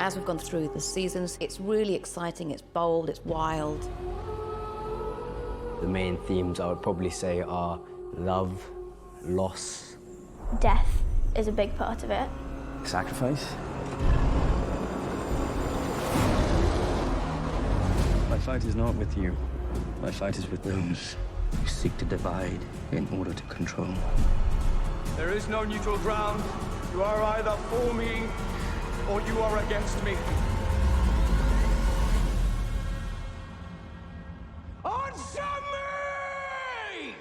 As we've gone through the seasons, it's really exciting, it's bold, it's wild. The main themes I would probably say are love, loss. Death is a big part of it. Sacrifice. My fight is not with you. My fight is with those who seek to divide in order to control. There is no neutral ground. You are either for me or you are against me. Answer me!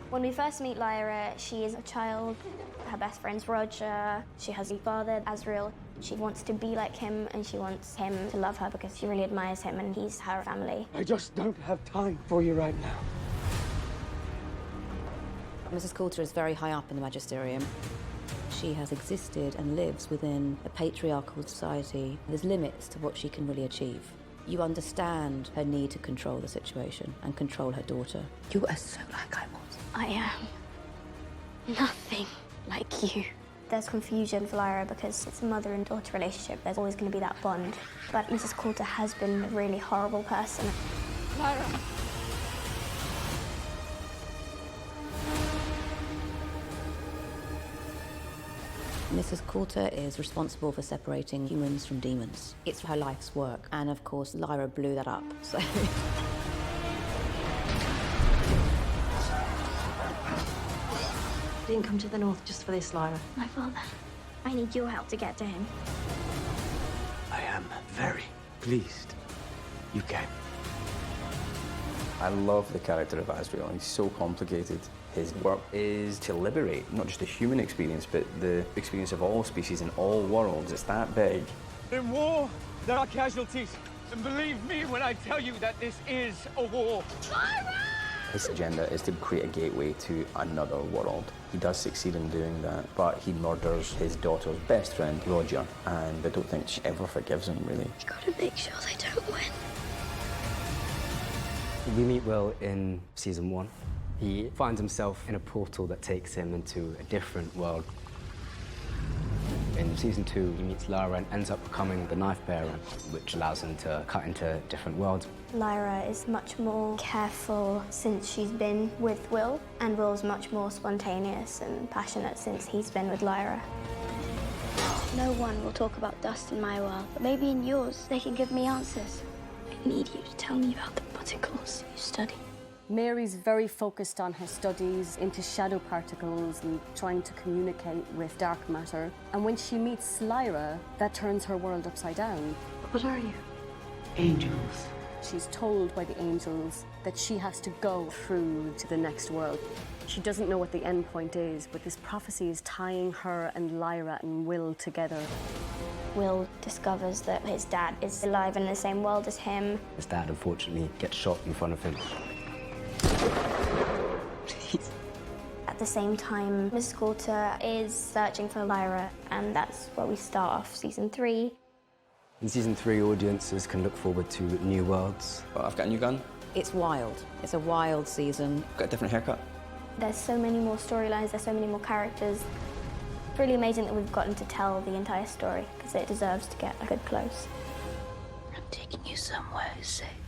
When we first meet Lyra, she is a child. Her best friend's Roger. She has a father, Azrael. She wants to be like him, and she wants him to love her because she really admires him, and he's her family. I just don't have time for you right now. Mrs. Coulter is very high up in the magisterium. She has existed and lives within a patriarchal society. There's limits to what she can really achieve. You understand her need to control the situation and control her daughter. You are so like I was. I am nothing like you. There's confusion for Lyra because it's a mother and daughter relationship. There's always going to be that bond. But Mrs. Coulter has been a really horrible person. Lyra. Mrs. Coulter is responsible for separating humans from demons. It's her life's work, and of course, Lyra blew that up, so... Didn't come to the north just for this, Lyra. My father, I need your help to get to him. I am very pleased you came. I love the character of Azrael. He's so complicated. His work is to liberate not just the human experience, but the experience of all species in all worlds. It's that big. In war, there are casualties. And believe me when I tell you that this is a war. His agenda is to create a gateway to another world. He does succeed in doing that, but he murders his daughter's best friend, Roger, and I don't think she ever forgives him, really. You gotta make sure they don't win. We meet Will in season 1. He finds himself in a portal that takes him into a different world. In season 2, he meets Lyra and ends up becoming the knife bearer, which allows him to cut into different worlds. Lyra is much more careful since she's been with Will, and Will's much more spontaneous and passionate since he's been with Lyra. No one will talk about dust in my world, but maybe in yours they can give me answers. I need you to tell me about the particles you study. Mary's very focused on her studies into shadow particles and trying to communicate with dark matter. And when she meets Lyra, that turns her world upside down. What are you? Angels. She's told by the angels that she has to go through to the next world. She doesn't know what the end point is, but this prophecy is tying her and Lyra and Will together. Will discovers that his dad is alive in the same world as him. His dad, unfortunately, gets shot in front of him. Please. At the same time, Miss Coulter is searching for Lyra, and that's where we start off season 3. In season 3, audiences can look forward to new worlds. But I've got a new gun, It's wild. It's a wild season. got a different haircut. There's so many more storylines, there's so many more characters. It's really amazing that we've gotten to tell the entire story, because it deserves to get a good close. I'm taking you somewhere safe.